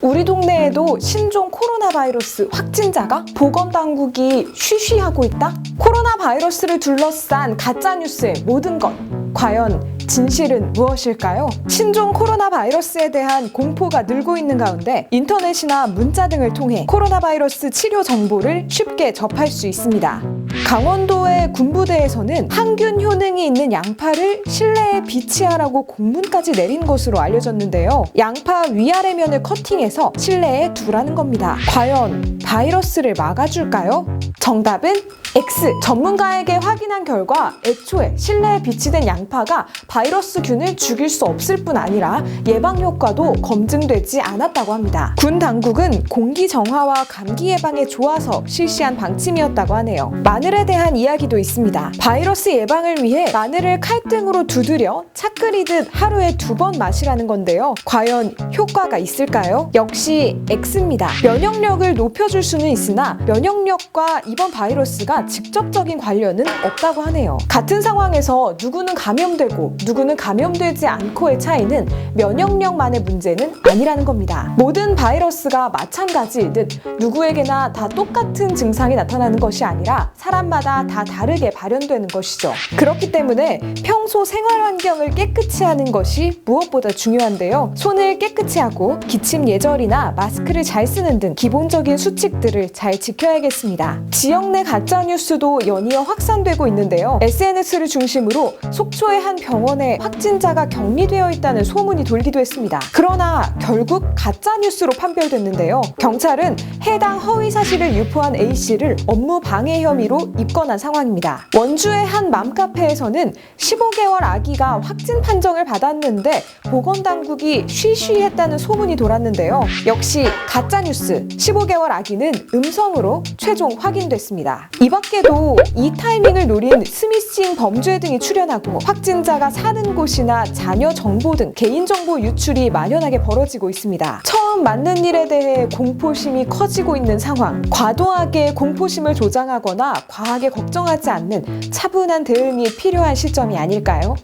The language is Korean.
우리 동네에도 신종 코로나 바이러스 확진자가 보건당국이 쉬쉬하고 있다? 코로나 바이러스를 둘러싼 가짜뉴스의 모든 것, 과연 진실은 무엇일까요? 신종 코로나 바이러스에 대한 공포가 늘고 있는 가운데 인터넷이나 문자 등을 통해 코로나 바이러스 치료 정보를 쉽게 접할 수 있습니다. 강원도의 군부대에서는 항균 효능이 있는 양파를 실내에 비치하라고 공문까지 내린 것으로 알려졌는데요. 양파 위아래 면을 커팅해서 실내에 두라는 겁니다. 과연 바이러스를 막아줄까요? 정답은 X. 전문가에게 확인한 결과 애초에 실내에 비치된 양파가 바이러스균을 죽일 수 없을 뿐 아니라 예방 효과도 검증되지 않았다고 합니다. 군 당국은 공기 정화와 감기 예방에 좋아서 실시한 방침이었다고 하네요. 마늘에 대한 이야기도 있습니다. 바이러스 예방을 위해 마늘을 칼등으로 두드려 차 끓이듯 하루에 2번 마시라는 건데요. 과연 효과가 있을까요? 역시 X입니다. 면역력을 높여줄 수는 있으나 면역력과 이번 바이러스가 직접적인 관련은 없다고 하네요. 같은 상황에서 누구는 감염되고 누구는 감염되지 않고의 차이는 면역력만의 문제는 아니라는 겁니다. 모든 바이러스가 마찬가지이듯 누구에게나 다 똑같은 증상이 나타나는 것이 아니라 사람마다 다 다르게 발현되는 것이죠. 그렇기 때문에 평소 생활 환경을 깨끗이 하는 것이 무엇보다 중요한데요. 손을 깨끗이 하고 기침 예절이나 마스크를 잘 쓰는 등 기본적인 수칙들을 잘 지켜야겠습니다. 지역 내 가짜뉴스도 연이어 확산되고 있는데요. SNS를 중심으로 속초의 한 병원에 확진자가 격리되어 있다는 소문이 돌기도 했습니다. 그러나 결국 가짜뉴스로 판별됐는데요. 경찰은 해당 허위 사실을 유포한 A씨를 업무 방해 혐의로 입건한 상황입니다. 원주의 한 맘카페에서는 15개월 아기가 확진 판정을 받았는데 보건당국이 쉬쉬했다는 소문이 돌았는데요. 역시 가짜뉴스. 15개월 아기는 음성으로 최종 확인됐습니다. 이 밖에도 이 타이밍을 노린 스미싱 범죄 등이 출현하고 확진자가 사는 곳이나 자녀 정보 등 개인정보 유출이 만연하게 벌어지고 있습니다. 처음 맞는 일에 대해 공포심이 커지고 있는 상황. 과도하게 공포심을 조장하거나 과하게 걱정하지 않는 차분한 대응이 필요한 시점이 아닐까요?